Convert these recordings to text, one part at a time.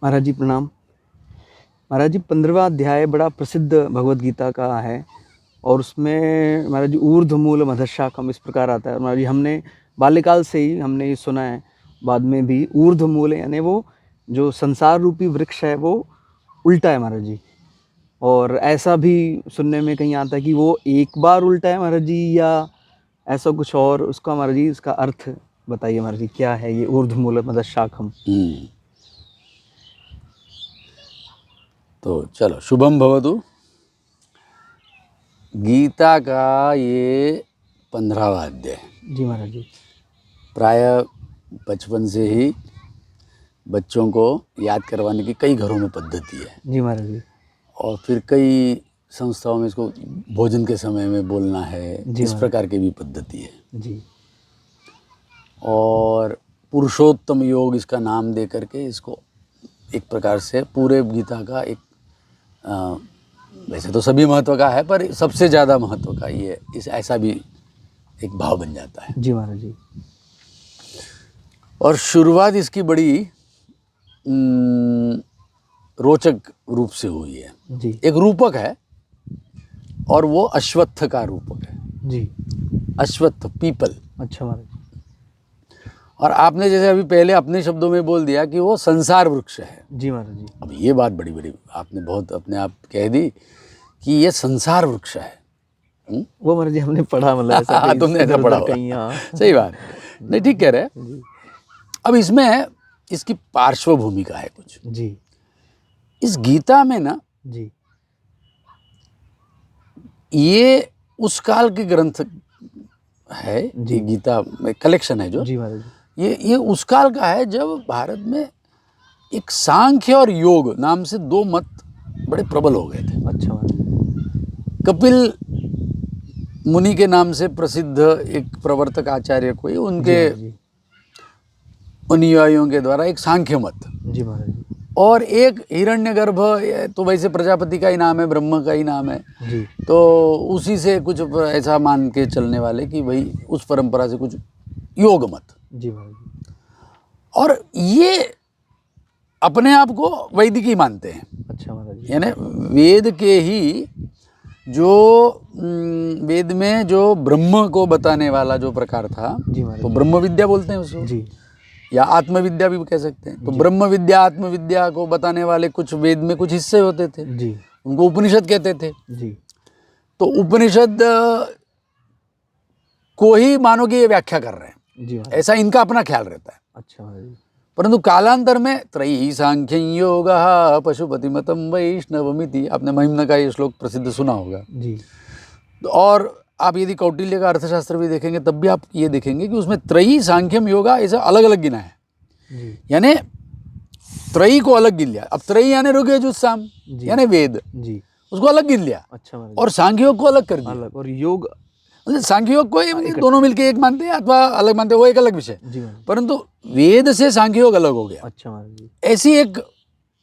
महाराज जी प्रणाम। महाराज जी 15वां अध्याय बड़ा प्रसिद्ध भगवत गीता का है और उसमें महाराज जी ऊर्ध्वमूल मधशाखम इस प्रकार आता है। महाराज जी हमने बाल्यकाल से ही हमने ये सुना है, बाद में भी ऊर्ध्वमूल यानी वो जो संसार रूपी वृक्ष है वो उल्टा है महाराज जी। और ऐसा भी सुनने में कहीं आता है कि वो एक बार उल्टा है महाराज जी, या ऐसा कुछ और। उसका महाराज जी इसका अर्थ बताइए महाराज जी, क्या है ये ऊर्ध्वमूल मधशाखम? तो चलो, शुभम भवतु। गीता का ये 15वां अध्याय। जी महाराज जी। प्राय बचपन से ही बच्चों को याद करवाने की कई घरों में पद्धति है। जी महाराज जी। और फिर कई संस्थाओं में इसको भोजन के समय में बोलना है, इस प्रकार की भी पद्धति है जी। और पुरुषोत्तम योग इसका नाम दे करके इसको एक प्रकार से पूरे गीता का एक वैसे तो सभी महत्व का है, पर सबसे ज़्यादा महत्व का ये इस ऐसा भी एक भाव बन जाता है। जी महाराज जी। और शुरुआत इसकी बड़ी रोचक रूप से हुई है जी। एक रूपक है और वो अश्वत्थ का रूपक है जी। अश्वत्थ, पीपल। अच्छा महाराज। और आपने जैसे अभी पहले अपने शब्दों में बोल दिया कि वो संसार वृक्ष है। जी महाराज जी। अब ये बात बड़ी बड़ी आपने बहुत अपने आप कह दी कि ये संसार वृक्ष है। वो महाराज जी हमने पढ़ा, मतलब ऐसा तुमने ऐसा पढ़ा कहीं। सही बात, नहीं ठीक कह रहे। अब इसमें इसकी पार्श्व भूमिका है कुछ जी। इस गीता में ना जी। ये उस काल के ग्रंथ है जी। गीता में कलेक्शन है जो। जी महाराज जी। ये उस काल का है जब भारत में एक सांख्य और योग नाम से दो मत बड़े प्रबल हो गए थे। अच्छा महाराज। कपिल मुनि के नाम से प्रसिद्ध एक प्रवर्तक आचार्य कोई, उनके अनुयायियों के द्वारा एक सांख्य मत। जी महाराज जी। और एक हिरण्यगर्भ, तो वैसे प्रजापति का ही नाम है, ब्रह्म का ही नाम है जी। तो उसी से कुछ ऐसा मान के चलने वाले कि भाई उस परंपरा से कुछ योग मत। जी महाराज जी। और ये अपने आप को वैदिक ही मानते हैं। अच्छा महाराज जी। यानी वेद के ही जो वेद में जो ब्रह्म को बताने वाला जो प्रकार था, तो ब्रह्म विद्या बोलते हैं उसको जी, या आत्मविद्या भी कह सकते हैं। तो ब्रह्म विद्या आत्मविद्या को बताने वाले कुछ वेद में कुछ हिस्से होते थे जी, उनको उपनिषद कहते थे जी। तो उपनिषद को ही मानो कि ये व्याख्या कर रहे हैं जी, ऐसा इनका अपना ख्याल रहता है। अच्छा जी। परंतु कालांतर में त्रयी सांख्य योग पशुपति मतम वैष्णवमिति, आपने महिम्न का ये श्लोक प्रसिद्ध सुना होगा जी। और आप यदि कौटिल्य का अर्थशास्त्र भी देखेंगे तब भी आप ये देखेंगे कि उसमें त्रयी सांख्यम योगा ऐसा अलग अलग गिना है। यानी त्रयी को अलग गिन लिया। अब त्रयी यानी ऋग्यजुस्साम यानी वेद जी, उसको अलग गिन लिया। अच्छा। और सांख्य योग को अलग कर दिया। अलग। और योग सांख्य योग को दोनों मिलके एक मानते हैं अथवा अलग मानते हैं, वो एक अलग विषय। परंतु वेद से सांख्य योग अलग हो गया। अच्छा जी। ऐसी एक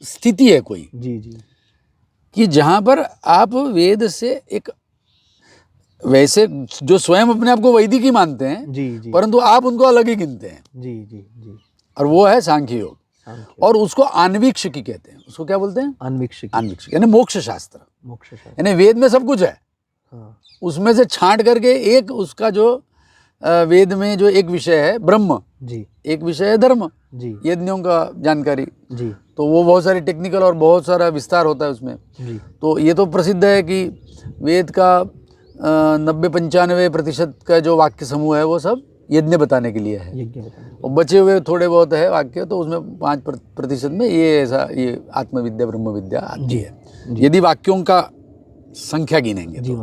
स्थिति है कोई जी जी, कि जहां पर आप वेद से एक वैसे जो स्वयं अपने आप को वैदिक ही मानते हैं जी जी, परंतु आप उनको अलग ही गिनते हैं जी जी जी। और वो है सांख्य योग। और उसको आन्वीक्षिकी कहते हैं। उसको क्या बोलते हैं? आन्वीक्षिकी। आन्वीक्षिकी यानी मोक्ष शास्त्र। मोक्ष शास्त्र यानी वेद में सब कुछ है। हाँ। उसमें से छांट करके एक उसका जो वेद में जो एक विषय है ब्रह्म जी, एक विषय है धर्म जी, यज्ञों का जानकारी जी। तो वो बहुत सारी टेक्निकल और बहुत सारा विस्तार होता है उसमें जी। तो ये तो प्रसिद्ध है कि वेद का 90-95% का जो वाक्य समूह है वो सब यज्ञ बताने के लिए है। और बचे हुए थोड़े बहुत है वाक्य, तो उसमें 5% में ये ऐसा ये आत्मविद्या ब्रह्म विद्या आती है यदि वाक्यों का संख्या गिनेंगे जी।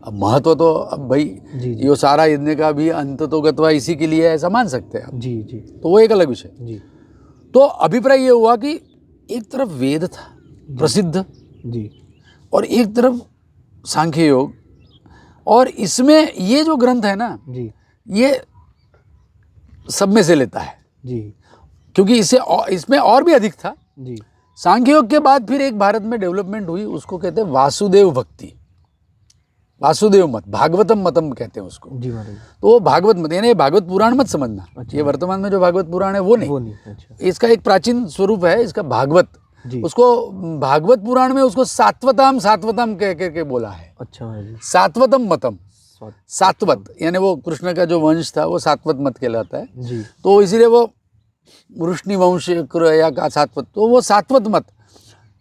अब महत्व तो अब भाई ये सारा यज्ञ का भी अंत तो गत्वा इसी के लिए ऐसा मान सकते हैं जी जी। तो वो एक अलग विषय जी। तो अभिप्राय ये हुआ कि एक तरफ वेद था प्रसिद्ध जी, और एक तरफ सांख्य योग। और इसमें ये जो ग्रंथ है ना जी, ये सब में से लेता है जी, क्योंकि इसमें और भी अधिक था जी। सांख्य योग के बाद फिर एक भारत में डेवलपमेंट हुई, उसको कहते हैं वासुदेव भक्ति। वासुदेव मत, भागवतम मतम कहते हैं उसको। जी महाराज। तो वो भागवत मत, यानी भागवत पुराण मत समझना। अच्छा। ये वर्तमान में जो भागवत पुराण है वो नहीं। अच्छा। इसका एक प्राचीन स्वरूप है इसका भागवत। जी। उसको भागवत पुराण में उसको सात्वताम सात्वतम कह के बोला है। अच्छा महाराज। सात्वतम मतम, सात्वत यानी वो कृष्ण का जो वंश था वो सात्वत मत कहलाता है जी। तो इसीलिए वो वृष्णि वंश या का सात्वत, तो वो सात्वत मत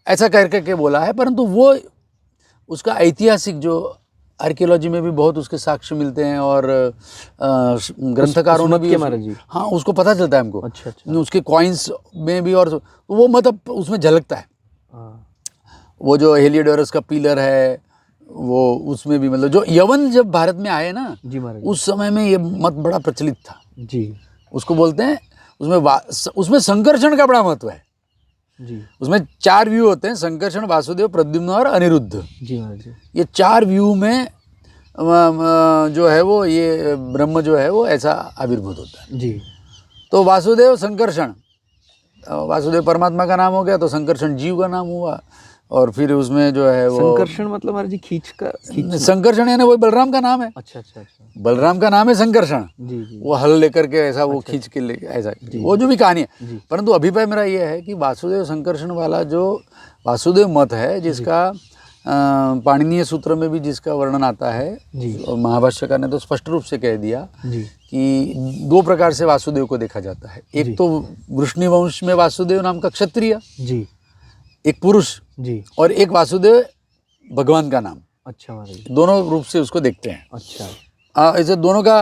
ऐसा कह के बोला है। परंतु वो उसका ऐतिहासिक जो आर्कियोलॉजी में भी बहुत उसके साक्ष्य मिलते हैं और ग्रंथकारों ने भी हाँ उसको पता चलता है हमको। अच्छा। उसके कॉइन्स में भी, और वो मतलब उसमें झलकता है। वो जो हेलियोडोरस का पिलर है वो उसमें भी, मतलब जो यवन जब भारत में आए ना जी महाराज, उस समय में ये मत बड़ा प्रचलित था जी। उसको बोलते हैं उसमें संकर्षण का बड़ा महत्व है जी। उसमें 4 व्यू होते हैं, संकर्षण, वासुदेव, प्रद्युम्न और अनिरुद्ध जी महाराज। ये 4 व्यू में जो है वो ये ब्रह्म जो है वो ऐसा आविर्भूत होता है जी। तो वासुदेव संकर्षण, वासुदेव परमात्मा का नाम हो गया, तो संकर्षण जीव का नाम हुआ। और फिर उसमें जो है वो संकर्षण मतलब महाराज जी खींच। संकर्षण यानी वो बलराम का नाम है। अच्छा अच्छा अच्छा। बलराम का नाम है संकर्षण जी जी। वो हल लेकर के ऐसा वो खींच के ले ऐसा वो जो भी कहानी है। परंतु अभिप्राय मेरा ये है कि वासुदेव संकर्षण वाला जो वासुदेव मत है, जिसका पाणिनीय सूत्र में भी जिसका वर्णन आता है, महाभाष्यकार ने तो स्पष्ट रूप से कह दिया कि 2 प्रकार से वासुदेव को देखा जाता है। एक तो वृष्णि वंश में वासुदेव नाम का क्षत्रिय जी, एक पुरुष जी, और एक वासुदेव भगवान का नाम। अच्छा महाराज। दोनों रूप से उसको देखते हैं। अच्छा। ऐसे दोनों का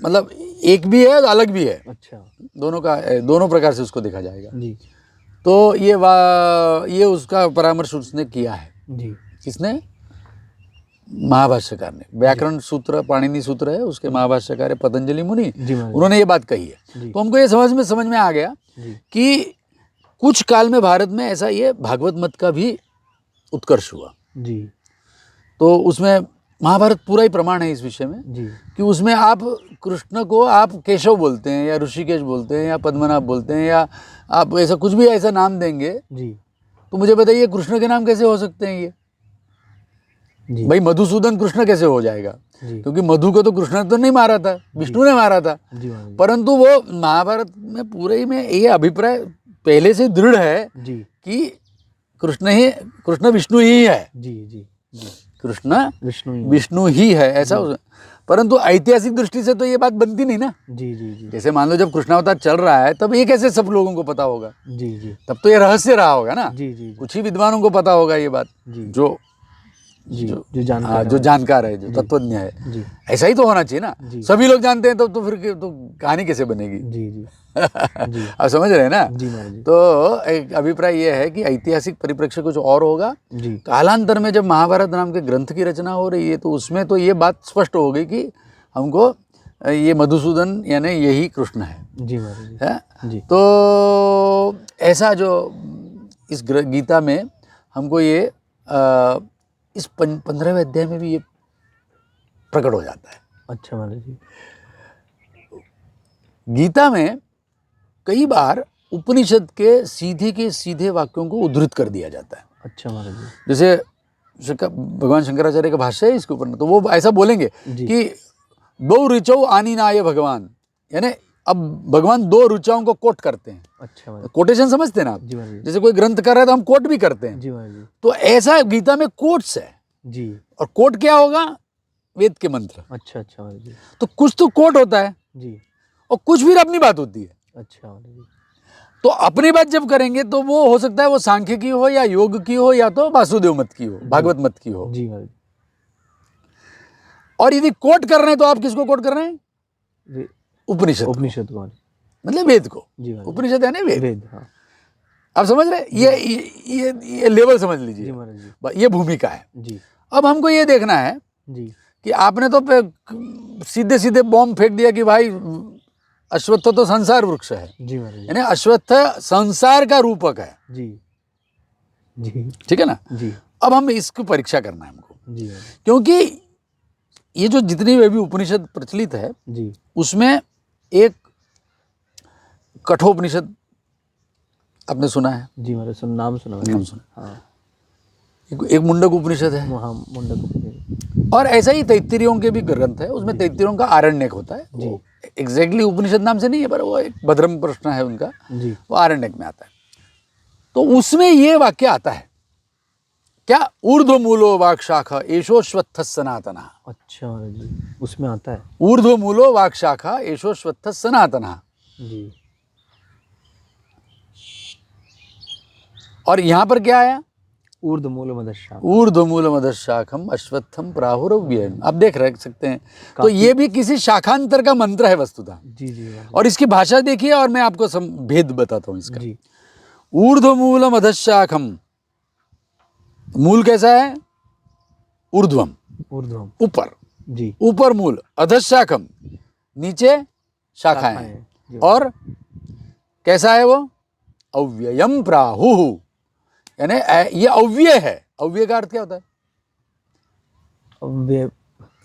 मतलब एक भी है अलग भी है। अच्छा। दोनों प्रकार से उसको देखा जाएगा जी। तो ये उसका परामर्श उसने किया है जी। किसने? महाभाष्यकार ने। व्याकरण सूत्र पाणिनि सूत्र है, उसके महाभाष्यकार है पतंजलि मुनि, उन्होंने ये बात कही है। तो हमको ये समझ में आ गया कि कुछ काल में भारत में ऐसा ये भागवत मत का भी उत्कर्ष हुआ जी। तो उसमें महाभारत पूरा ही प्रमाण है इस विषय में जी, कि उसमें आप कृष्ण को आप केशव बोलते हैं या ऋषिकेश बोलते हैं या पद्मनाभ बोलते हैं या आप ऐसा कुछ भी ऐसा नाम देंगे जी, तो मुझे बताइए कृष्ण के नाम कैसे हो सकते हैं ये जी? भाई मधुसूदन कृष्ण कैसे हो जाएगा? क्योंकि मधु को तो कृष्ण ने तो नहीं मारा था, विष्णु ने मारा था। परंतु वो महाभारत में पूरे में ये अभिप्राय पहले से दृढ़ है जी कि कृष्ण विष्णु ही है जी जी जी। कृष्ण विष्णु ही है ऐसा। परंतु ऐतिहासिक दृष्टि से तो ये बात बनती नहीं ना जी जी जी। जैसे मान लो जब कृष्णावतार चल रहा है तब ये कैसे सब लोगों को पता होगा जी जी, तब तो ये रहस्य रहा होगा ना जी जी। कुछ ही विद्वानों को पता होगा ये बात जो जानकार है, जो तत्वज्ञ है जी। ऐसा ही तो होना चाहिए ना, सभी लोग जानते हैं तो फिर तो कहानी कैसे बनेगी जी जी। आप समझ रहे हैं ना जी। तो एक अभिप्राय यह है कि ऐतिहासिक परिप्रेक्ष्य कुछ और होगा जी। कालांतर में जब महाभारत नाम के ग्रंथ की रचना हो रही है तो उसमें तो ये बात स्पष्ट हो गई कि हमको ये मधुसूदन यानी यही कृष्ण है जी जी। तो ऐसा जो इस गीता में हमको ये इस 15वें अध्याय में भी ये प्रकट हो जाता है। अच्छा महाराज जी। गीता में कई बार उपनिषद के सीधे वाक्यों को उद्धृत कर दिया जाता है। अच्छा महाराज जी। जैसे भगवान शंकराचार्य का भाष्य है इसके ऊपर, तो वो ऐसा बोलेंगे कि 2 ऋचौ आनीनाय भगवान, यानी अब भगवान 2 ऋचाओं को कोट करते हैं। अच्छा। तो कोटेशन समझते हैं ना आप? जैसे कोई ग्रंथ कर रहा है तो हम कोट भी करते हैं जी। तो ऐसा गीता में कोट्स है जी। और कोट क्या होगा? वेद के मंत्र। अच्छा अच्छा जी। तो कुछ तो कोट होता है जी, और कुछ फिर अपनी बात होती है। अच्छा। तो अपनी बात जब करेंगे तो वो हो सकता है वो सांख्य की हो या योग की हो या तो वासुदेव मत की हो, भागवत मत की हो जी। और यदि कोट कर रहे हैं तो आप किसको कोट कर रहे हैं? उपनिषद को, मतलब वेद को जी। उपनिषद है ना वेद। हाँ। आप समझ रहे? ये लेवल समझ लीजिए, ये भूमिका है जी। अब हमको ये देखना है जी कि आपने तो सीधे बॉम्ब फेंक दिया कि भाई अश्वत्थ तो संसार वृक्ष है जी, यानी अश्वत्थ संसार का रूपक है जी जी। ठीक है ना जी। अब हम इसकी परीक्षा करना है हमको जी, क्योंकि ये जो जितनी भी उपनिषद प्रचलित है जी, उसमें एक कठोपनिषद आपने सुना है जी? मेरे नाम सुना हाँ। एक मुंडक उपनिषद है। हाँ, मुंडक उपनिषद। और ऐसा ही तैत्तिरीयों के भी ग्रंथ है, उसमें तैत्तिरीयों का आरण्यक होता है जी। एग्जैक्टली उपनिषद नाम से नहीं है, पर वो एक भद्रम प्रश्न है उनका जी। वो आरण्यक में आता है। तो उसमें ये वाक्य आता है क्या, ऊर्ध्वमूलो वाक्शाखा एषोश्वत्थः सनातनः। अच्छा जी, उसमें आता है ऊर्ध्वमूलो वाक्शाखा एषोश्वत्थः सनातनः जी। और यहां पर क्या आया, ऊर्ध्वमूलमधशाखम अश्वत्थम प्राहुरव्ययम्। आप देख रह सकते हैं, तो ये भी किसी शाखांतर का मंत्र है वस्तुतः जी जी। और इसकी भाषा देखिए और मैं आपको भेद बताता हूं इसका। ऊर्ध्वमूलमधशाखम, मूल कैसा है, ऊर्ध्वम ऊपर जी, ऊपर मूल, अधशाखम नीचे शाखाएं, और कैसा है वो, अव्ययम प्राहुः, यानी ये अव्यय है। अव्यय का अर्थ क्या होता है, अव्यय,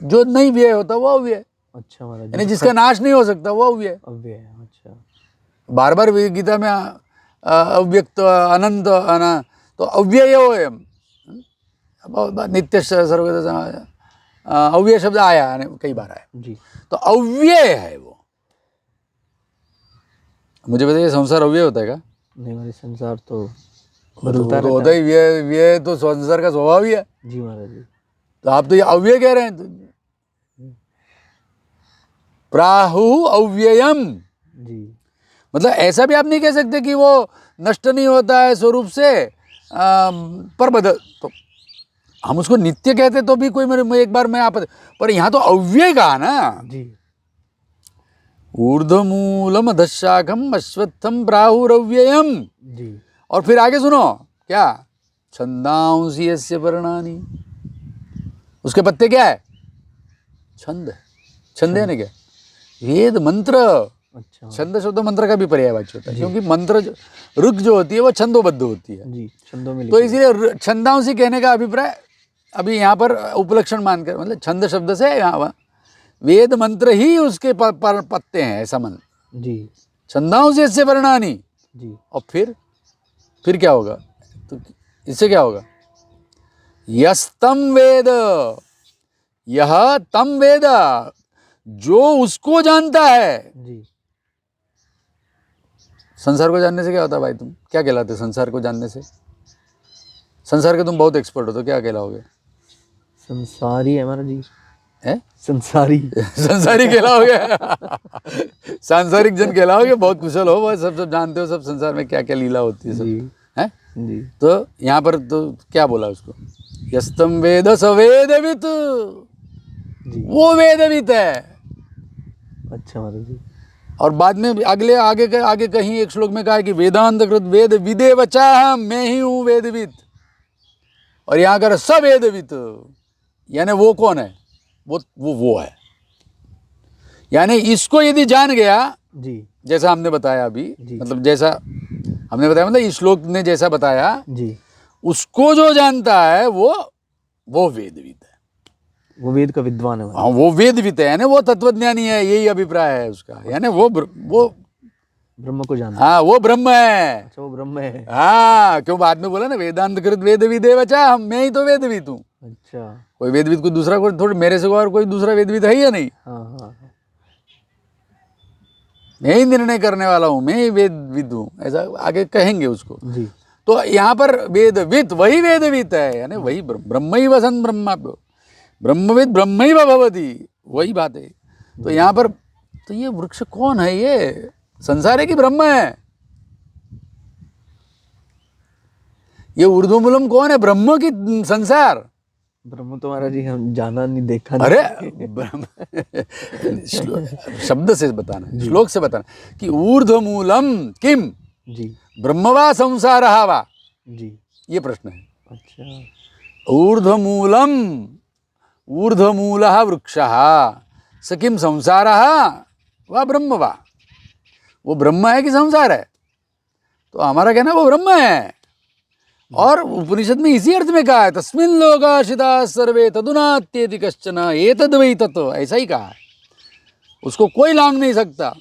जो नहीं व्यय होता वो अव्यय। अच्छा महाराज, यानी जिसका नाश नहीं हो सकता वो अव्यय। अच्छा, बार बार गीता में अव्यक्त अनंत तो अव्यय नित्य सर्वगत अव्यय शब्द आया कई बार आया जी। तो अव्यय है वो। मुझे बताइए संसार अव्यय होता है क्या? नहीं महाराज, संसार तो बदलता रहता होता ही, व्यय तो संसार का स्वभाव ही है जी महाराज जी। तो आप तो ये अव्यय कह रहे हैं, प्राहु अव्ययम जी। मतलब ऐसा भी आप नहीं कह सकते कि वो नष्ट नहीं होता है स्वरूप से, पर बदल, तो हम उसको नित्य कहते तो भी कोई मेरे एक बार मैं आप, पर यहाँ तो अव्यय कहा ना जी। ऊर्ध्वमूलम अधशाखम अश्वत्थम प्राहुरव्ययम जी। और फिर आगे सुनो क्या, छंदांसि यस्य पर्णानि, उसके पत्ते क्या है, छंद। छंद है ना क्या, वेद मंत्र। अच्छा, छंद शब्द मंत्र का भी पर्यायवाची होता है, क्योंकि मंत्र ऋग जो होती है वो छंदोबद्ध होती है जी, छंदों में। तो इसीलिए छंदांसि कहने का अभिप्राय अभी यहाँ पर उपलक्षण मानकर, मतलब छंद शब्द से यहाँ वेद मंत्र ही उसके पत्ते हैं, ऐसा मन जी। छंदांसि यस्य पर्णानि जी। और फिर क्या होगा, तो इससे क्या होगा, यस्तम वेद, यह तम वेद, जो उसको जानता है जी। संसार को जानने से क्या होता है भाई, तुम क्या कहलाते संसार को जानने से? संसार के तुम बहुत एक्सपर्ट हो तो क्या कहलाओगे? संसारी है हमारा जी, है संसारी संसारी कहलाओगे सांसारिक जन कहलाओगे, बहुत कुशल हो, बहुत सब जानते हो सब संसार में क्या क्या लीला होती है सब है जी। तो यहाँ पर तो क्या बोला उसको, यस्तम वेद स वेदवित्, वो वेदवित् है। अच्छा महाराज जी। और बाद में आगे कहीं एक श्लोक में कहा है कि वेदांत कृत वेद विदेवचाहम, मैं ही हूँ वेदवित्। और यहाँ कर सवेदवित्, यानी वो कौन है, वो है। यानी इसको यदि जान गया जी, जैसा हमने बताया अभी, मतलब जैसा हमने बताया, मतलब इस श्लोक ने जैसा बताया जी, उसको जो जानता है वो वेदवित् है, वो वेद का विद्वान है। हाँ, वो वेदवित् है, यानी वो तत्वज्ञानी है, यही अभिप्राय है उसका, यानी वो ब्रह्म को जानता, हाँ वो ब्रह्म है। अच्छा, वो ब्रह्म है, हाँ, क्यों बाद में बोला ना वेदांत कृत वेद विदेवचा, हम मैं ही तो वेदवित् हूँ। अच्छा, कोई वेदवित् कोई दूसरा, कोई थोड़ी मेरे से और कोई दूसरा वेदवित् है या नहीं? हाँ हाँ, मैं ही निर्णय करने वाला हूँ, मैं ही वेदविद हूँ, ऐसा आगे कहेंगे उसको जी। तो यहाँ पर वेदवित् वही वेदवित् है, यानी वही ब्रह्मैव सन् ब्रह्मा, ब्रह्मविद् ब्रह्मैव भवति, वही बात है। तो यहाँ पर तो ये वृक्ष कौन है, ये संसार है कि ब्रह्म है? ये ऊर्ध्वमूलम कौन है, ब्रह्म की संसार? ब्रह्म तो महाराज जी हम जाना नहीं, देखा नहीं। अरे ब्रह्म शब्द से बताना, श्लोक से बताना कि ऊर्ध्वमूलम किम जी, ब्रह्म वा संसारः वा जी, ये प्रश्न है। अच्छा, ऊर्ध्वमूलम, ऊर्ध्वमूलः वृक्षः स किम संसारः वा ब्रह्म वा, वो ब्रह्म है कि संसार है? तो हमारा कहना वो ब्रह्म है। और उपनिषद में इसी अर्थ में कहा है तस्मिन् लोकाश्रिताः सर्वे तदुनात्येति कश्चन एतद् वै तत्, ऐसा ही कहा है, उसको कोई लांघ नहीं सकता।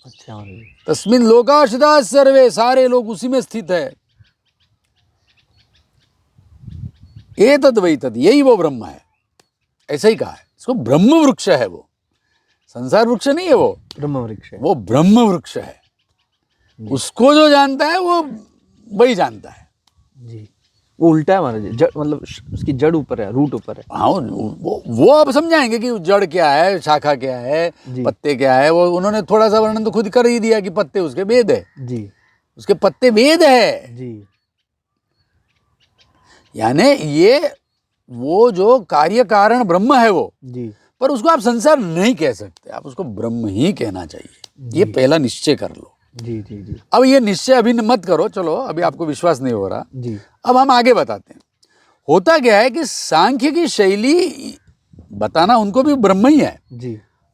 अच्छा, तस्मिन् लोकाश्रिताः सर्वे, सारे लोग उसी में स्थित है। एतद् वै तत्, यही वो ब्रह्म है। ऐसा ही कहा है, इसको ब्रह्म वृक्ष है वो, संसार वृक्ष नहीं है वो, ब्रह्म वृक्ष है। वो ब्रह्म वृक्ष है। उसको जो जानता है वो वही जानता है जी। वो उल्टा है महाराज जी, जड़ मतलब उसकी जड़ ऊपर है, रूट ऊपर है। हाँ, वो अब समझाएंगे कि जड़ क्या है, शाखा क्या है, पत्ते क्या है। वो उन्होंने थोड़ा सा वर्णन तो खुद कर ही दिया कि पत्ते उसके वेद है जी, उसके पत्ते वेद है जी। यानी ये वो जो कार्य कारण ब्रह्म है वो, जी, पर उसको आप संसार नहीं कह सकते, आप उसको ब्रह्म ही कहना चाहिए। ये पहला निश्चय कर लो। जी, जी, जी, अब ये निश्चय अभी मत करो, चलो अभी आपको विश्वास नहीं हो रहा, जी, अब हम आगे बताते हैं। होता क्या है कि सांख्य की शैली बताना उनको भी ब्रह्म ही है, जी,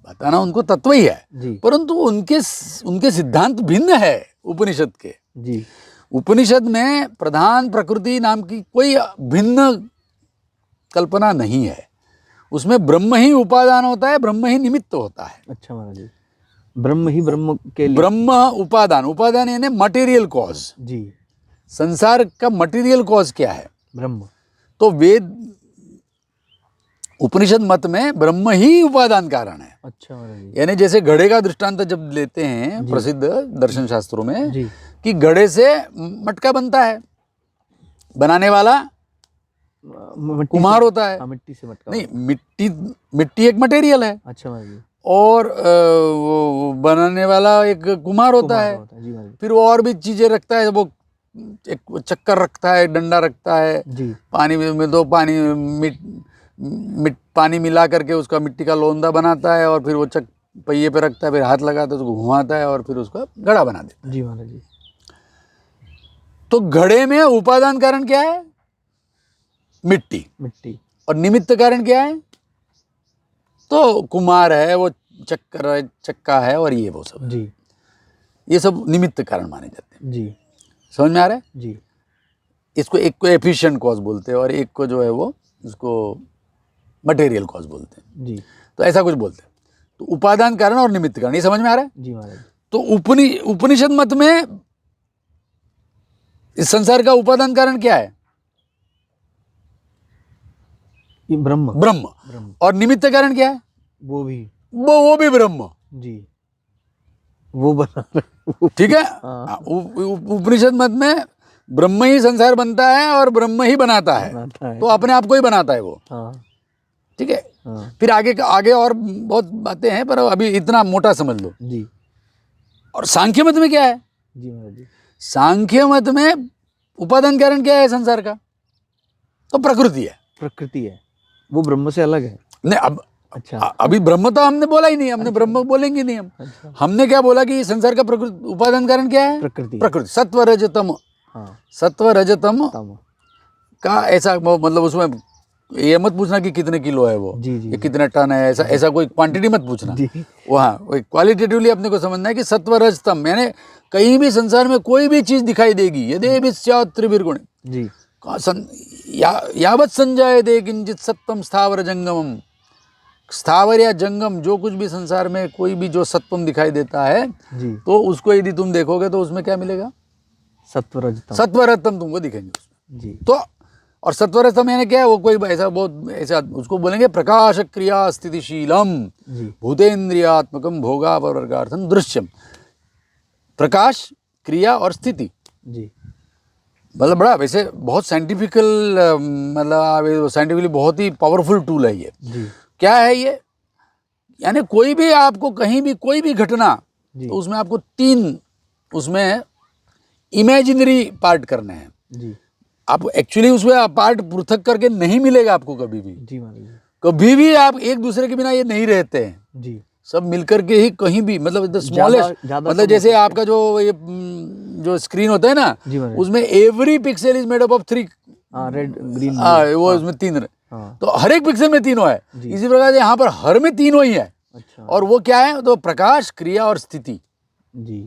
बताना उनको तत्व ही है, जी, परंतु उनके सिद्धांत भिन्न है उपनिषद के। जी, उपनिषद में प्रधान प्रकृति नाम की कोई भिन्न कल्पना नहीं है, उसमें ब्रह्म ही उपादान होता है, ब्रह्म ही निमित्त होता है। अच्छा महाराज जी, ब्रह्म ही ब्रह्म के लिए। ब्रह्म उपादान, उपादान यानी मटेरियल कॉज। जी, संसार का मटेरियल कॉज क्या है? ब्रह्म। तो वेद उपनिषद मत में ब्रह्म ही उपादान कारण है। अच्छा महाराज जी, यानी जैसे घड़े का दृष्टांत जब लेते हैं प्रसिद्ध दर्शन शास्त्रों में, जी, कि घड़े से मटका बनता है, बनाने वाला मिट्टी कुम्हार से- होता है। हाँ, मिट्टी से मटका। नहीं, मिट्टी एक मटेरियल है, अच्छा महाराज जी, और वो बनाने वाला एक कुम्हार होता है। जी महाराज फिर वो और भी चीजें रखता है, वो एक चक्कर रखता है, डंडा रखता है, जी, पानी में दो पानी मिला करके उसका मिट्टी का लोंदा बनाता है, और फिर वो पहिए पे रखता है, फिर हाथ लगाता है, उसको घुमाता है, और फिर उसका घड़ा बना देता है। जी महाराज जी, तो घड़े में उपादान कारण क्या है? मिट्टी। मिट्टी। और निमित्त कारण क्या है? तो कुम्हार है, वो चक्का है, और ये वो सब, जी, ये सब निमित्त कारण माने जाते हैं। जी, समझ में आ रहा है? जी, इसको एक को एफिशिएंट कॉज बोलते हैं, और एक को जो है वो उसको मटेरियल कॉज बोलते हैं। जी, तो ऐसा कुछ बोलते हैं। तो उपादान कारण और निमित्त कारण, ये समझ में आ रहा है? जी महाराज। तो उपनिषद मत में इस संसार का उपादान कारण क्या है? ये ब्रह्म। ब्रह्म। ब्रह्म। और निमित्त कारण क्या है? वो भी। वो भी ब्रह्म। जी, वो बना रहे। ठीक है। हाँ। उपनिषद मत में ब्रह्म ही संसार बनता है और ब्रह्म ही बनाता है, तो अपने आप को ही बनाता है वो। हाँ, ठीक है। हाँ, फिर आगे और बहुत बातें हैं, पर अभी इतना मोटा समझ लो। जी, और सांख्य मत में क्या है? जी महाराज जी, सांख्य मत में उपादान कारण क्या है संसार का? तो प्रकृति है। प्रकृति है, वो ब्रह्म से अलग है। नहीं, अब अच्छा, अभी ब्रह्म तो हमने बोला ही नहीं, हमने ब्रह्म बोलेंगे नहीं हम। अच्छा, हमने क्या बोला कि संसार का प्रकृति उपादान कारण क्या है? प्रकृति। प्रकृति। सत्व रजतम, हाँ, सत्व रजतम तम। का ऐसा मतलब उसमें ये मत पूछना कि कितने किलो है वो, जी, जी, ये कितने टन है, ऐसा कोई क्वांटिटी मत पूछना। जी, वहाँ क्वालिटेटिवली अपने को समझना है कि सत्व रजतम, यानी कहीं भी संसार में कोई भी चीज दिखाई देगी, यदि विस्यात् त्रिभिर्गुण, जी, यावत संजायते किंचित सत्वम स्थावर जंगमम, स्थावर या जंगम जो कुछ भी संसार में कोई भी जो सत्वम दिखाई देता है, जी, तो उसको यदि तुम देखोगे तो उसमें क्या मिलेगा? सत्वरजतम। सत्वरतम तुमको दिखेंगे उसमें। जी, तो और सत्वरतम यानी क्या है? वो कोई ऐसा बहुत ऐसा उसको बोलेंगे प्रकाश क्रिया स्थितिशीलम जी, भूतेन्द्रियात्मकम भोगावर्गार्थम दृश्यम। प्रकाश, क्रिया और स्थिति, जी, मतलब बड़ा वैसे बहुत साइंटिफिकल, मतलब साइंटिफिकली बहुत ही पावरफुल टूल है ये। जी, क्या है ये? यानी कोई भी आपको कहीं भी कोई भी घटना, जी, तो उसमें आपको 3 उसमें इमेजिनरी पार्ट करने हैं। जी, आप एक्चुअली उसमें पार्ट पृथक करके नहीं मिलेगा आपको कभी भी। जी महाराज जी, कभी भी आप एक दूसरे के बिना ये नहीं रहते हैं, जी, सब मिलकर के ही कहीं भी, मतलब द स्मॉलेस्ट, ज्यादा मतलब जैसे आपका जो ये जो स्क्रीन होता है ना, जी महाराज, उसमें every pixel is made up of 3। हाँ, रेड ग्रीन। वो उसमें 3, हाँ, तो हर एक पिक्सल में तीनों है। जी। इसी प्रकार से यहाँ पर हर में तीनों ही है। अच्छा, और वो क्या है? तो प्रकाश, क्रिया और स्थिति। जी,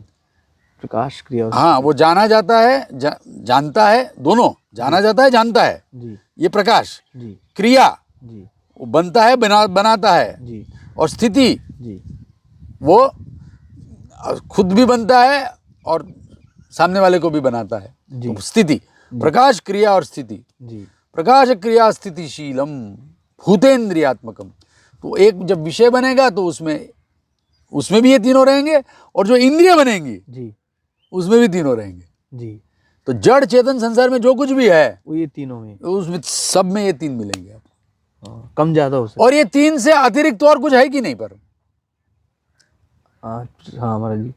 प्रकाश, क्रिया और। हाँ, वो जाना जाता है, जानता है, दोनों जाना जाता है, जानता है, जी, ये प्रकाश। जी, क्रिया, जी, वो बनता है, बनाता है। जी, और स्थिति, जी, वो खुद भी बनता है और सामने वाले को भी बनाता है। जी, तो स्थिति, प्रकाश, क्रिया और स्थिति। जी, प्रकाश क्रिया स्थितिशीलम, भूतेन्द्रियात्मकम। तो एक जब विषय बनेगा तो उसमें भी ये तीनों रहेंगे, और जो इंद्रिय बनेंगी जी उसमें भी तीनों रहेंगे जी। तो जड़ चेतन संसार में जो कुछ भी है वो ये तीनों में, उसमें सब में ये तीन मिलेंगे आपको। कम ज्यादा हो सकता और ये तीन से अतिरिक्त और कुछ है कि नहीं पर? हाँ महाराज जी।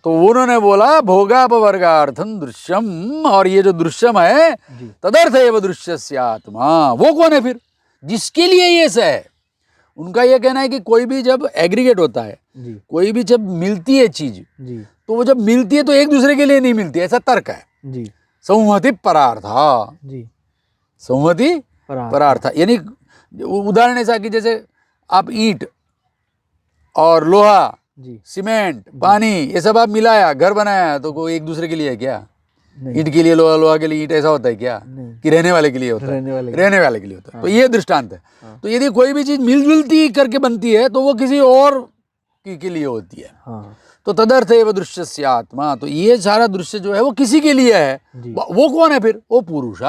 तो उन्होंने बोला भोगापवर्गार्थम दृश्यम, और ये जो दृश्यम है जी तदर्थ एव दृश्यस्य आत्मा। वो कौन है फिर जिसके लिए ये सब है? उनका ये कहना है कि कोई भी जब एग्रीगेट होता है, जी कोई भी जब मिलती है चीज, जी तो वो जब मिलती है तो एक दूसरे के लिए नहीं मिलती, ऐसा तर्क है। जी संहति परार्था, जी संहति परार्थ। परार्था, यानी उदाहरण ऐसा कि जैसे आप ईंट और लोहा, जी सीमेंट, पानी, ये सब आप मिलाया, घर बनाया, तो कोई एक दूसरे के लिए है क्या? नहीं ईंट के लिए लोहा, लोहा के लिए ईंट, ऐसा होता है क्या? नहीं, कि रहने वाले के लिए होता है? रहने वाले के रहने वाले के लिए होता है। हाँ। तो ये दृष्टांत है। हाँ। तो यदि कोई भी चीज मिलजुलती करके बनती है तो वो किसी और के लिए होती है। हाँ तो तदर्थ एव दृश्यस्य आत्मा, तो ये सारा दृश्य जो है वो किसी के लिए है। जी वो कौन है फिर? वो पुरुष,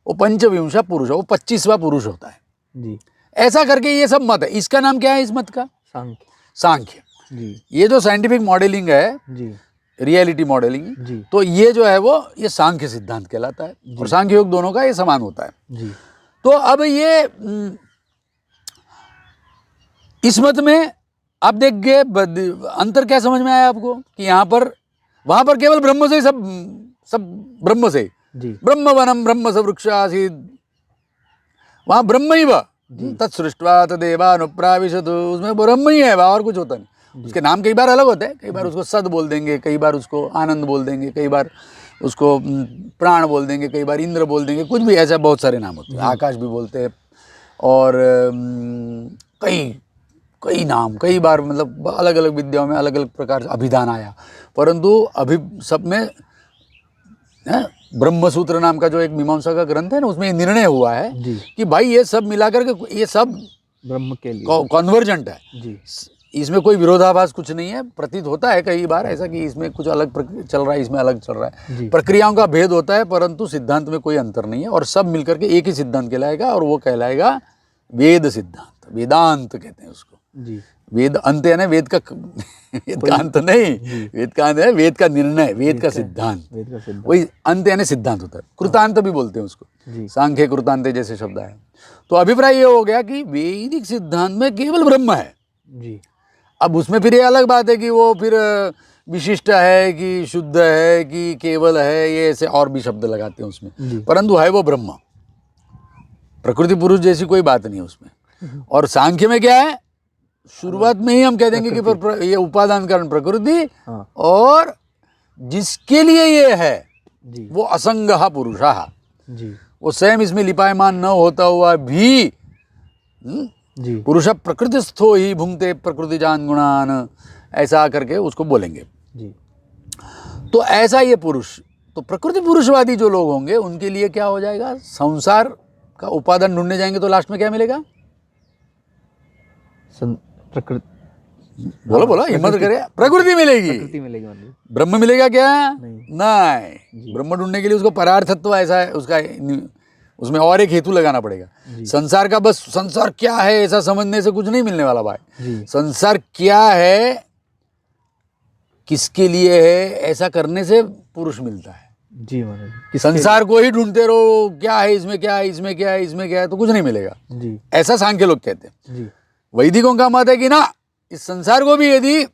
वो पंचविंशा पुरुष, वो 25वां पुरुष होता है। जी ऐसा करके ये सब मत है। इसका नाम क्या है इस मत का? सांख्य। सांख्य। जी ये जो साइंटिफिक मॉडलिंग है, जी रियलिटी मॉडलिंग, जी तो ये जो है वो ये सांख्य सिद्धांत कहलाता है। और सांख्य योग दोनों का ये समान होता है। जी तो अब ये इस मत में आप देख गए अंतर क्या समझ में आया आपको? कि यहाँ पर, वहां पर केवल ब्रह्म से सब ब्रह्म से, जी ब्रह्म वनम ब्रह्म स वृक्षासीद, वहां ब्रह्म ही वह तत्सृष्ट्वा तदेवानुप्राविशतु, उसमें ब्रह्म ही है, वह और कुछ होता नहीं। उसके नाम कई बार अलग होते हैं, कई बार उसको सद बोल देंगे, कई बार उसको आनंद बोल देंगे, कई बार उसको प्राण बोल देंगे, कई बार इंद्र बोल देंगे, कुछ भी ऐसा बहुत सारे नाम होते हैं। आकाश भी बोलते हैं, और कई नाम, कई बार, मतलब अलग अलग विद्याओं में अलग अलग प्रकार से अभिधान आया। परंतु अभी सब में ब्रह्मसूत्र नाम का जो एक मीमांसा का ग्रंथ है ना, उसमें निर्णय हुआ है जी कि भाई ये सब मिलाकर के ये सब ब्रह्म के लिए कॉन्वर्जेंट है। जी इसमें कोई विरोधाभास कुछ नहीं है। प्रतीत होता है कई बार ऐसा कि इसमें कुछ अलग चल रहा है, इसमें अलग चल रहा है, जी प्रक्रियाओं का भेद होता है, परंतु सिद्धांत में कोई अंतर नहीं है, और सब मिलकर के एक ही सिद्धांत कहलाएगा, और वो कहलाएगा वेद सिद्धांत। वेदांत कहते हैं उसको। जी वेद अंत है ना, वेद का अंत नहीं, वेद का अंत है वेद का निर्णय, वेद का सिद्धांत, वेद का सिद्धांत। वही अंत यानी सिद्धांत होता है। कृतांत भी बोलते हैं उसको, जी सांख्य कृतांत जैसे शब्द है। तो अभिप्राय ये हो गया कि वैदिक सिद्धांत में केवल ब्रह्म है। जी अब उसमें फिर ये अलग बात है कि वो फिर विशिष्ट है कि शुद्ध है कि केवल है, ये ऐसे और भी शब्द लगाते हैं उसमें, परंतु है वो ब्रह्म। प्रकृति पुरुष जैसी कोई बात नहीं है उसमें। और सांख्य में क्या है? शुरुआत में ही हम कह देंगे कि ये उपादान कारण प्रकृति, हाँ और जिसके लिए ये है जी वो असंगः पुरुषः, जी वो स्वयं इसमें लिपायमान न होता हुआ भी जी पुरुष प्रकृतिस्थो ही भुंगते प्रकृति जान गुणान, ऐसा करके उसको बोलेंगे। जी तो ऐसा ये पुरुष, तो प्रकृति पुरुषवादी जो लोग होंगे उनके लिए क्या हो जाएगा? संसार का उपादान ढूंढने जाएंगे तो लास्ट में क्या मिलेगा? प्रकृति। बोलो बोलो, हिम्मत करे। प्रकृति मिलेगी, प्रकृति मिलेगी मतलब ब्रह्म मिलेगा क्या? नहीं। नहीं। ब्रह्म ढूंढने के लिए उसको परार्थत्व ऐसा है उसका, उसमें और एक हेतु लगाना पड़ेगा। संसार का बस संसार क्या है ऐसा समझने से कुछ नहीं मिलने वाला भाई। संसार क्या है, किसके लिए है, ऐसा करने से पुरुष मिलता है। जी महाराज, कि संसार को ही ढूंढते रहो, क्या है इसमें, क्या है इसमें, क्या है इसमें, क्या है, तो कुछ नहीं मिलेगा। जी ऐसा सांख्य लोग कहते हैं। जी वैदिकों का मत है कि ना, इस संसार को भी यदि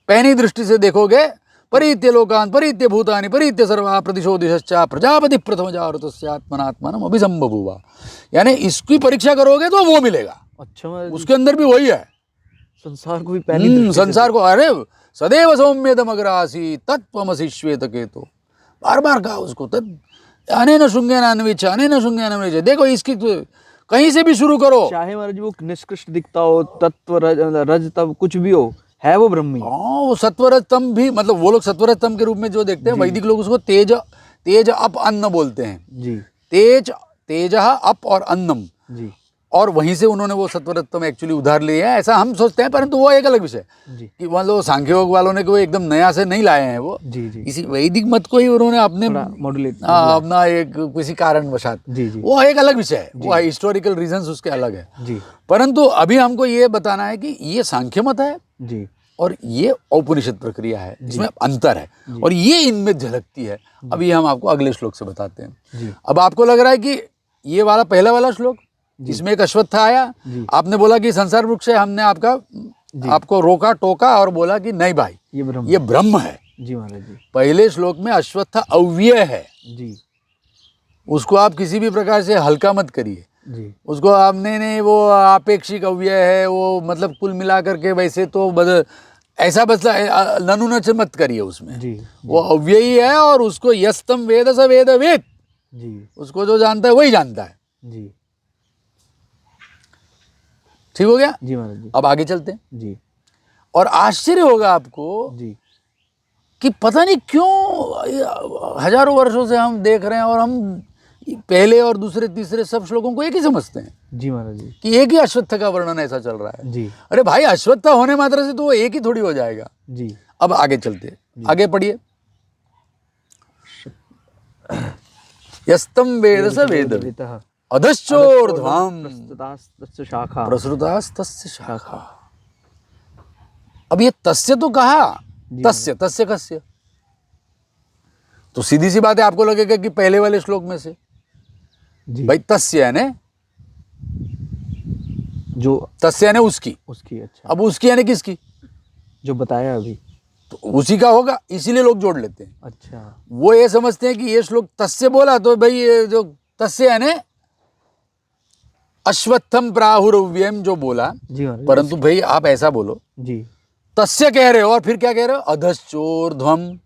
पहली दृष्टि से देखोगे, परित्य लोकान परित्य भूतानि परित्य सर्वा प्रतिशो दिशश्चा प्रजापति प्रथम जातस्यात्मनात्मनम अभिसंबभूवा, यानी इसकी परीक्षा करोगे तो वो मिलेगा। अच्छा, उसके अंदर भी वही है। संसार को भी पहली संसार को, अरे सदैव सौम्यदम अग्रासी तत्त्वमसि श्वेत केतु, बार बार कहा उसको, अनेन शुंगेन अन्विच्छ अनेन शुंगेन अन्विच्छ। देखो इसकी कहीं से भी शुरू करो, चाहे महाराज वो निष्कृष्ट दिखता हो, तत्व रज तब कुछ भी हो, है वो ब्रह्म ही। हाँ, वो सत्वरजतम भी, मतलब वो लोग सत्वरजतम के रूप में जो देखते हैं, वैदिक लोग उसको तेज तेज अप अन्न बोलते हैं। जी तेज तेज अप और अन्नम। जी और वहीं से उन्होंने वो सत्वरत्तम एक्चुअली उधार लिया है, ऐसा हम सोचते हैं, परंतु वो एक अलग विषय है जी कि मान लो सांख्य योग वालों ने कोई एकदम नया से नहीं लाए हैं वो, जी जी इसी वैदिक मत को ही उन्होंने अपने मॉड्यूलेट अपना एक किसी कारणवशात, जी जी वो एक अलग विषय है, वो हिस्टोरिकल रीजंस उसके अलग है। जी परंतु अभी हमको ये बताना है कि ये सांख्य मत है जी और ये औपनिषद प्रक्रिया है, इसमें अंतर है और ये इनमें झलकती है। अभी हम आपको अगले श्लोक से बताते हैं। जी अब आपको लग रहा है कि ये वाला पहला वाला श्लोक जिसमें एक अश्वत्थ आया, आपने बोला कि संसार वृक्ष है, हमने आपको रोका टोका और बोला कि नहीं भाई ये ब्रह्म है। जी महाराज जी पहले श्लोक में अश्वत्थ अव्यय है, जी उसको आप किसी भी प्रकार से हल्का मत करिए, जी उसको आपने नहीं वो आपेक्षिक अव्यय है, वो मतलब कुल मिलाकर के वैसे तो ऐसा बस ननु नच मत करिए उसमें, जी वो अव्ययी है और उसको यस्तम वेद स वेद वेद, जी उसको जो जानता है वही जानता है। जी ठीक हो गया। जी महाराज जी अब आगे चलते हैं। जी और आश्चर्य होगा आपको जी कि पता नहीं क्यों हजारों वर्षों से हम देख रहे हैं और हम पहले और दूसरे तीसरे सब श्लोकों को एक ही समझते हैं जी महाराज जी कि एक ही अश्वत्थ का वर्णन ऐसा चल रहा है। जी अरे भाई अश्वत्थ होने मात्र से तो वो एक ही थोड़ी हो जाएगा। जी अब आगे चलते, आगे पढ़िए। यस्तम वेद स वेद अधश्चोर्ध्वम् प्रस्तुतास्तस्य शाखा प्रसृतास्तस्य शाखा। अब ये तस्य तो कहा, तस्य तस्य कस्य, तो सीधी सी बात है, आपको लगेगा कि पहले वाले श्लोक में से जी भाई तस्य यानी जो तस्य यानी उसकी, अच्छा अब उसकी यानी किसकी, जो बताया अभी, तो उसी का होगा, इसीलिए लोग जोड़ लेते हैं। अच्छा वो ये समझते हैं कि ये श्लोक तस्य बोला तो भाई ये जो तस्य यानी अश्वत्थम प्राहुरव्यम जो बोला, जी महाराज परंतु भाई आप ऐसा बोलो जी तस्य कह रहे हो और फिर क्या कह रहे हो, अधश्चोर्ध्वम,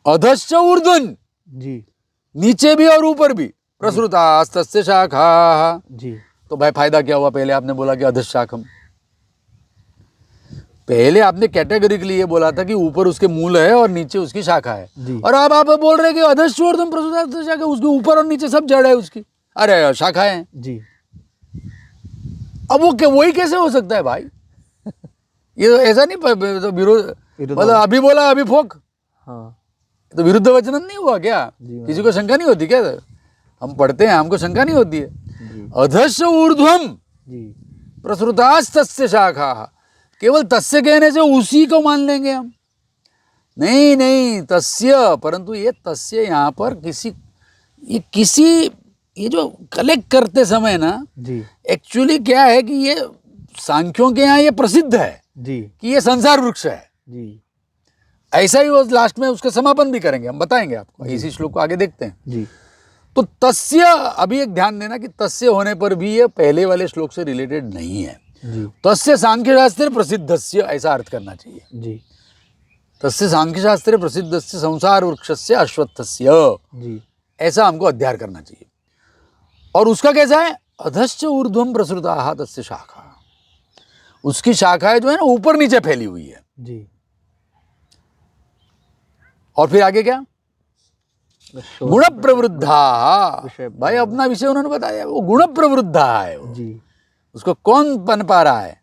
अधश्च ऊर्ध्वन, जी नीचे भी और ऊपर भी, प्रसृतास्तस्य शाखा। जी तो भाई फायदा क्या हुआ, पहले आपने बोला कि अधशाखम, पहले आपने कैटेगरिकली ये बोला था कि ऊपर उसके मूल है और नीचे उसकी शाखा है, जी और अब आप बोल रहे हैं कि अधश्चोर्ध्वम प्रसृतास्तस्य शाखा, उसके ऊपर और नीचे सब जड़ है उसकी, अरे शाखा है। जी अब वही कैसे हो सकता है भाई, ये तो ऐसा नहीं तो विरोध, मतलब अभी बोला अभी फोक, हाँ तो विरुद्ध वचन नहीं हुआ क्या, किसी को शंका नहीं होती क्या, हम पढ़ते हैं हमको शंका नहीं होती है। अधश्च ऊर्ध्वम जी प्रसृतास्तस्य शाखा, केवल तस्य कहने से उसी को मान लेंगे हम, नहीं नहीं तस्य, परंतु ये तस्य यहाँ पर ये जो कलेक्ट करते समय ना जी एक्चुअली क्या है कि ये सांख्यों के यहाँ ये प्रसिद्ध है जी कि ये संसार वृक्ष है। जी ऐसा ही वो लास्ट में उसका समापन भी करेंगे, हम बताएंगे आपको, इसी श्लोक को आगे देखते हैं। जी तो तस्य, अभी एक ध्यान देना कि तस्य होने पर भी ये पहले वाले श्लोक से रिलेटेड नहीं है। जी तस्य सांख्य शास्त्रे प्रसिद्धस्य, ऐसा अर्थ करना चाहिए। जी तस्य सांख्य शास्त्रे प्रसिद्धस्य संसार वृक्षस्य अश्वत्थस्य, जी ऐसा हमको अध्ययन करना चाहिए। और उसका कैसा है, अधश्च ऊर्ध्वम प्रसृताः तस्य शाखा, उसकी शाखाएं जो है ना ऊपर नीचे फैली हुई है। जी और फिर आगे क्या, गुण प्रवृद्धा, भाई अपना विषय उन्होंने बताया, वो गुण प्रवृद्धा है वो। जी उसको कौन बन पा रहा है,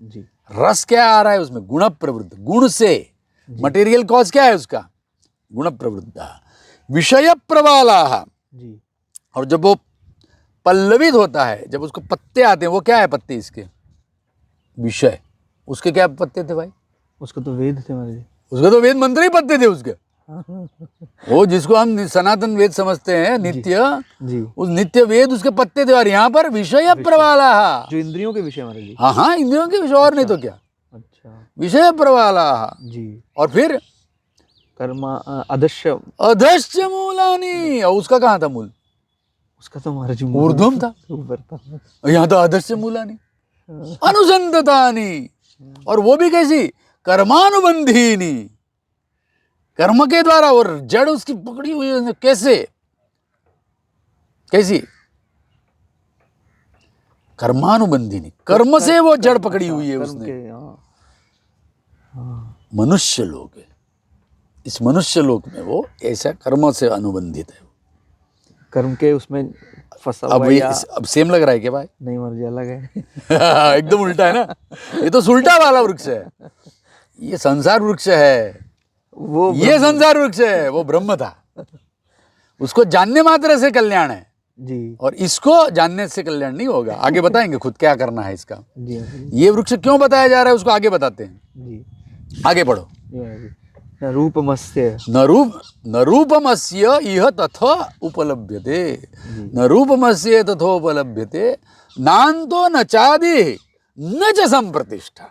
जी रस क्या आ रहा है उसमें, गुण प्रवृद्ध, गुण से, मटेरियल कॉज क्या है उसका, गुण प्रवृद्धा, विषय प्रवाला। जी और जब वो पल्लवित होता है, जब उसको पत्ते आते हैं, वो क्या है पत्ते इसके, विषय, उसके क्या पत्ते थे भाई, उसको तो वेद थे महाराज जी, उसके तो वेद मंत्र ही पत्ते थे उसके, वो जिसको हम सनातन वेद समझते हैं नित्य, जी उस नित्य वेद उसके पत्ते थे। और यहाँ पर विषय प्रवाला, जो इंद्रियों के विषय महाराज जी, हाँ हाँ इंद्रियों के विषय, और नहीं तो क्या, अच्छा विषय प्रवाला। जी और फिर कर्मा अधश्य, अधश्च मूलानि, और उसका कहाँ था मूल, उसका तो महाराज जी ऊर्ध्वम था, ऊपर था, यहाँ तो अधश्च मूलानि अनुसंधतानि, और वो भी कैसी, कर्मानुबंधीनी, कर्म के द्वारा, और जड़ उसकी पकड़ी हुई है कैसे, कैसी, कर्मानुबंधीनी, कर्म से वो जड़ पकड़ी हुई है उसने। मनुष्य लोक है, इस मनुष्य लोक में वो ऐसा कर्म से अनुबंधित है। कर्म के उसमें फंसा अब हुआ ये या अब सेम लग रहा है क्या भाई? नहीं, मर्जी अलग है। एकदम उल्टा है ना, ये तो सुलटा वाला वृक्ष है, ये संसार वृक्ष है, वो ये संसार वृक्ष है, वो ब्रह्म था, उसको जानने मात्र से कल्याण है, जी और इसको जानने से कल्याण नहीं होगा। आगे बताएंगे खुद क्या करना है इसका। जी ये वृक्ष क्यों बताया जा रहा है उसको आगे बताते हैं, जी आगे पढ़ो। जी। न रूपमस्य न रूपमस्य इह तथा उपलभ्यते, न रूपमस्य तथोपलभ्यते, नान्तो न चादि न च संप्रतिष्ठा।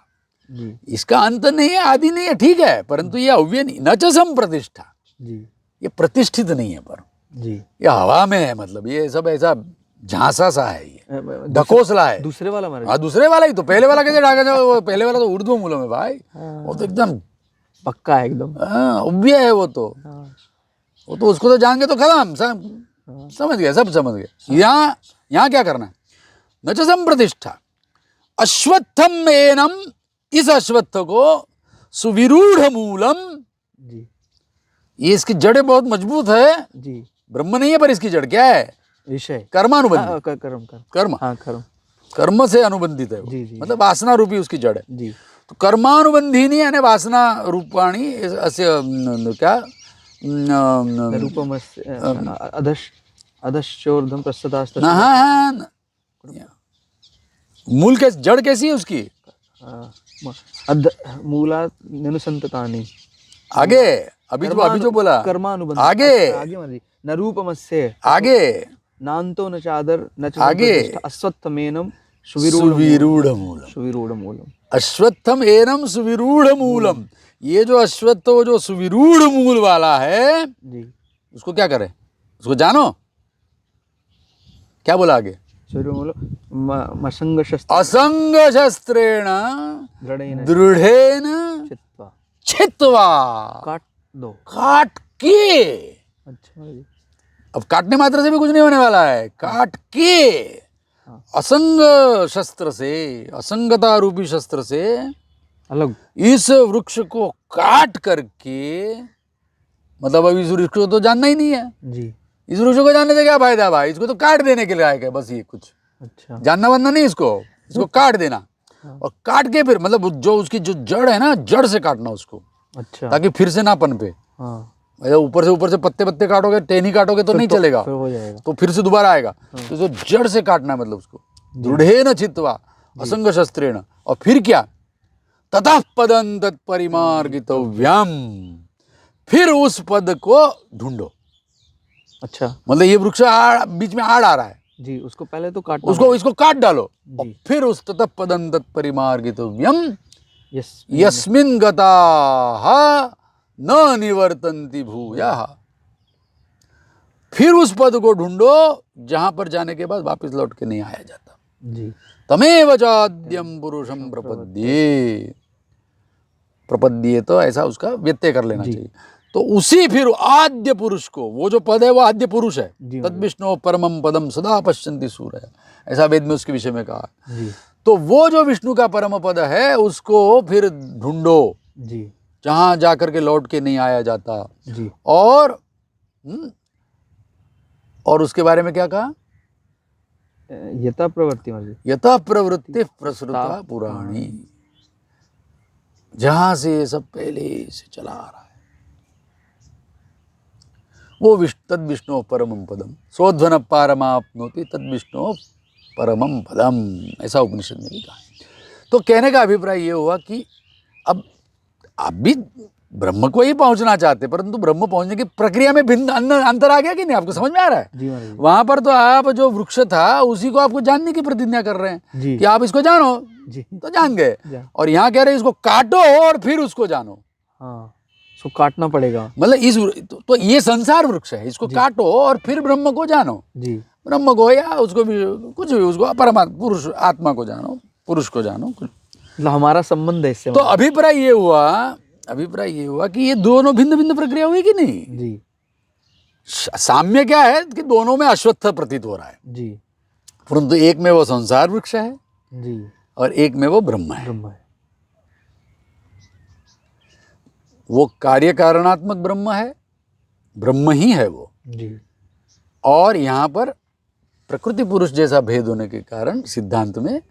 जी इसका अंत नहीं है, आदि नहीं है, ठीक है, परंतु ये अव्यय नहीं, न च संप्रतिष्ठा, जी ये प्रतिष्ठित नहीं है, पर जी। ये हवा में है, मतलब ये सब ऐसा झांसा सा है, ये ढकोसला है। दूसरे वाला महाराज हाँ, दूसरे वाला ही तो, पहले वाला कैसे ढाका जाए, वो पहले वाला तो ऊर्ध्व मूलों में भाई, वो तो एकदम पक्का है एकदम। अव्यय है वो तो, वो तो उसको तो जान के तो खत्म, समझ गए, सब समझ गए। यहाँ क्या करना है, न च संप्रतिष्ठा, अश्वत्थम एनम, इस अश्वत्थ को, सुविरूढ़ मूलम, जी ये इसकी जड़ें बहुत मजबूत है, जी। ब्रह्म नहीं है पर इसकी जड़ क्या है, विषय कर्मानुबंध, कर्म, कर्म से अनुबंधित है वो, जी जी। मतलब वासना रूपी उसकी जड़ है जी। तो कर्मानुबंधिनी यानी वासना रूपाणी अस्य क्या रूपमस्य अधश्चोर्ध्वं पश्चात् मूल के जड़ कैसी है उसकी, मूला निनुसंततानि। आगे अभी जो बोला कर्मानुबंध, आगे आगे न रूपमस्य, आगे नान्तो न चादर न च आगे अश्वत्थमेनं सुविरूढ़ मूलम, अश्वत्थम एनम सुविरूढ़ मूलम, ये जो अश्वत्थ वो जो सुविरूढ़ मूल वाला है जी, उसको क्या करें, उसको जानो, क्या बोला आगे, असंग शस्त्रेण दृढ़ेन छित्वा, काट के। अच्छा जी। अब काटने मात्र से भी कुछ नहीं होने वाला है, काट के, असंग शस्त्र से, असंगता रूपी शस्त्र से अलग इस वृक्ष को काट करके, मतलब अब इस वृक्ष को तो जानना ही नहीं है जी, इस वृक्ष को जानने से क्या फायदा भाई, इसको तो काट देने के लिए आएगा बस, ये कुछ अच्छा जानना बनना नहीं, इसको काट देना, और काट के फिर मतलब जो उसकी जो जड़ है ना, जड़ से काटना उसको, अच्छा, ताकि फिर से ना पनपे। हाँ ऊपर से पत्ते काटोगे, टहनी काटोगे तो नहीं चलेगा, फिर हो जाएगा, तो फिर से दोबारा आएगा, तो जो जड़ से काटना है, मतलब उसको दृढ़ेन छित्वा असंग शस्त्रेण, और फिर क्या, ततः पदं तत्परिमार्गितव्यम, फिर उस पद को ढूंढो। अच्छा, मतलब ये वृक्ष बीच में आड़ आ रहा है जी, उसको पहले तो काटना, इसको काट डालो, और फिर उस ततः पदं तत्परिमार्गितव्यम यस्मिन् गताः न निवर्तन्ति भूयः, फिर उस पद को ढूंढो जहां पर जाने के बाद वापस लौट के नहीं आया जाता। जी, तमेव चाद्यम पुरुषम प्रपद्ये, प्रपद्ये तो ऐसा उसका व्यत्यय कर लेना चाहिए, तो उसी फिर आद्य पुरुष को, वो जो पद है वो आद्य पुरुष है, तद विष्णु परमम पदम सदा पश्यन्ति सूरयः, ऐसा वेद में उसके विषय में कहा। तो वो जो विष्णु का परम पद है उसको फिर ढूंढो जी, जहां जाकर के लौट के नहीं आया जाता जी, और उसके बारे में क्या कहा, यथा प्रवृत्ति, यथा प्रवृत्ति प्रसृता पुराणी, जहां से ये सब पहले से चला आ रहा है, वो तद विष्णु परमम पदम सोध्वन पारमाप्नोति तद विष्णु परमम पदम, ऐसा उपनिषद में भी कहा है। तो कहने का अभिप्राय ये हुआ कि अब आप भी ब्रह्म को ही पहुंचना चाहते, परंतु ब्रह्म पहुंचने की प्रक्रिया में भिन्न अंतर आ गया कि नहीं, आपको समझ में आ रहा है। वहां पर तो आप जो वृक्ष था उसी को आपको जानने की प्रतिज्ञा कर रहे हैं कि आप इसको जानो, तो जान गए, और यहाँ कह रहे हैं इसको काटो और फिर उसको जानो, हाँ, उसको काटना पड़ेगा, मतलब तो ये संसार वृक्ष है, इसको काटो और फिर ब्रह्म को जानो, ब्रह्म को या उसको भी कुछ भी, उसको परमात्मा पुरुष आत्मा को जानो, पुरुष को जानो, कुछ मतलब हमारा संबंध है इससे। तो अभिप्राय ये हुआ कि ये दोनों भिन्न भिन्न प्रक्रिया हुई कि नहीं जी, साम्य क्या है कि दोनों में अश्वत्थ प्रतीत हो रहा है जी, परंतु एक में वो संसार वृक्ष है जी, और एक में वो ब्रह्म है, वो कार्य कारणात्मक ब्रह्म है, ब्रह्म ही है वो, जी, और यहाँ पर प्रकृति पुरुष जैसा भेद होने के कारण सिद्धांत में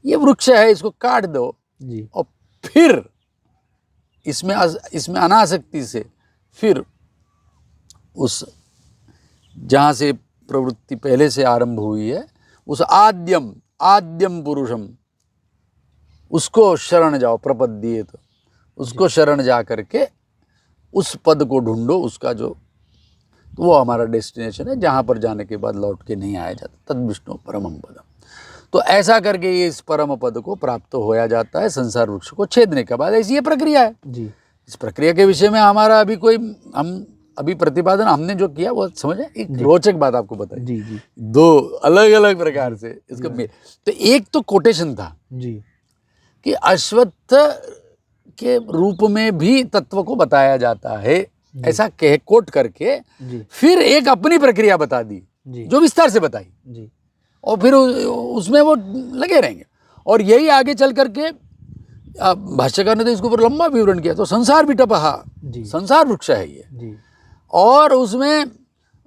ये वृक्ष है, इसको काट दो जी और फिर इसमें अनासक्ति से फिर उस जहाँ से प्रवृत्ति पहले से आरंभ हुई है उस आद्यम पुरुषम उसको शरण जाओ, प्रपद्येत, उसको शरण जा करके उस पद को ढूंढो, उसका जो वो हमारा डेस्टिनेशन है, जहाँ पर जाने के बाद लौट के नहीं आया जाता। तद विष्णु परमम पदम। तो ऐसा करके ये इस परम पद को प्राप्त होया जाता है संसार वृक्ष को छेदने के बाद। ऐसी ये प्रक्रिया है जी। इस प्रक्रिया के विषय में हमारा अभी कोई हम अभी प्रतिपादन हमने जो किया वो समझे। एक रोचक बात आपको बताई जी जी दो अलग अलग प्रकार से इसको तो एक तो कोटेशन था जी कि अश्वत्थ के रूप में भी तत्व को बताया जाता है, ऐसा कह कोट करके जी फिर एक अपनी प्रक्रिया बता दी जी जो विस्तार से बताई जी और फिर उसमें वो लगे रहेंगे। और यही आगे चल करके भाष्यकार ने तो इसके ऊपर लंबा विवरण किया। तो संसार भी टपहा, संसार वृक्ष है ये जी और उसमें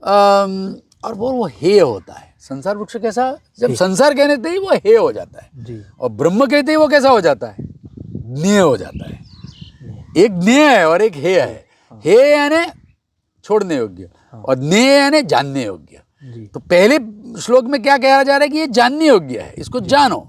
और वो हे होता है। संसार वृक्ष कैसा, जब संसार कहते ही वो हे हो जाता है जी और ब्रह्म कहते ही वो कैसा हो जाता है, ज्ञेय हो जाता है। एक ज्ञेय है और एक हे है। हे यानी छोड़ने योग्य और ज्ञेय यानी जानने योग्य। तो पहले श्लोक में क्या कहा जा रहा है कि ये जानने योग्य है, इसको जानो,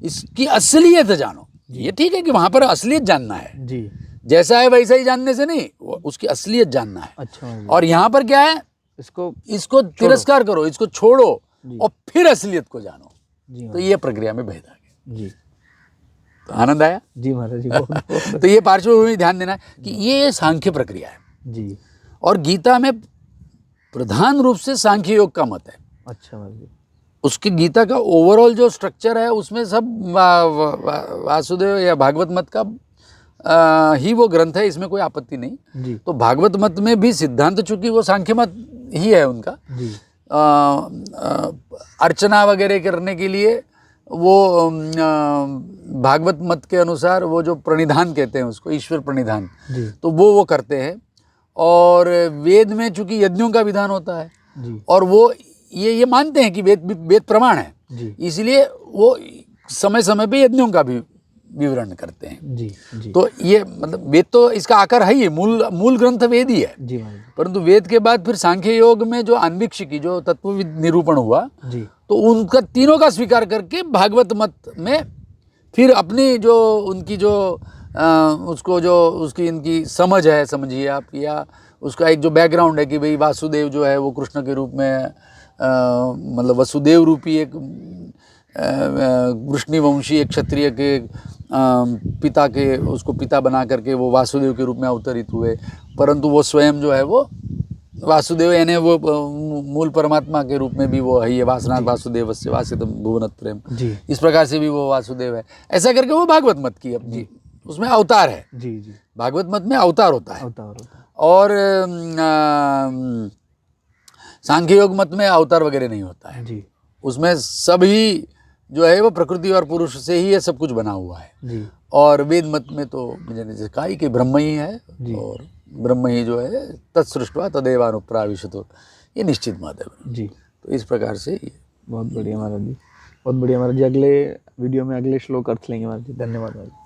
इसकी असलियत जानो। ये ठीक है कि वहां पर असलियत जानना है जी, जैसा है वैसा ही जानने से नहीं, उसकी असलियत जानना है। अच्छा। और यहाँ पर क्या है, इसको तिरस्कार करो, इसको छोड़ो और फिर असलियत को जानो। तो ये प्रक्रिया में भेद आ गया जी। तो आनंद आया जी महाराज जी। तो ये पार्श्वभूमि ध्यान देना कि ये सांख्य प्रक्रिया है जी और गीता में प्रधान रूप से सांख्य योग का मत है। अच्छा जी। उसकी गीता का ओवरऑल जो स्ट्रक्चर है उसमें सब वासुदेव या भागवत मत का ही वो ग्रंथ है, इसमें कोई आपत्ति नहीं जी। तो भागवत मत में भी सिद्धांत चूंकि वो सांख्य मत ही है उनका जी। अर्चना वगैरह करने के लिए वो भागवत मत के अनुसार वो जो प्रणिधान कहते हैं उसको, ईश्वर प्रणिधान, तो वो करते हैं। और वेद में चूंकि यज्ञों का विधान होता है जी। और वो ये मानते हैं कि वेद प्रमाण है, इसलिए वो समय समय पे यज्ञों का भी विवरण करते हैं जी, जी। तो ये मतलब वेद तो इसका आकार है ही, मूल ग्रंथ वेद ही है जी। परंतु वेद के बाद फिर सांख्य योग में जो आन्वीक्षिकी जो तत्व निरूपण हुआ जी। तो उनका तीनों का स्वीकार करके भागवत मत में फिर अपनी जो उनकी जो उसको जो उसकी इनकी समझ है, समझिए आप, या उसका एक जो बैकग्राउंड है कि भाई वासुदेव जो है वो कृष्ण के रूप में मतलब वसुदेव रूपी एक वृष्णिवंशी एक क्षत्रिय के पिता के उसको पिता बना करके वो वासुदेव के रूप में अवतरित हुए, परंतु वो स्वयं जो है वो वासुदेव यानी वो मूल परमात्मा के रूप में भी वो है, ये वासनाथ वासुदेव से वासितम भुवनत प्रेम, इस प्रकार से भी वो वासुदेव है। ऐसा करके वो भागवत मत की अपनी उसमें अवतार है जी जी। भागवत मत में अवतार होता है, और सांख्य योग मत में अवतार वगैरह नहीं होता है जी। उसमें सभी जो है वो प्रकृति और पुरुष से ही ये सब कुछ बना हुआ है जी। और वेद मत में तो जैसे कहा कि ब्रह्म ही है और ब्रह्म ही जो है तत्सृष्टवा तदेवानुप्राविशतो, ये निश्चित मत है जी। तो इस प्रकार से ये बहुत बढ़िया महाराज जी, बहुत बढ़िया महाराज जी। अगले वीडियो में अगले श्लोक अर्थ लेंगे महाराज जी। धन्यवाद महाराज।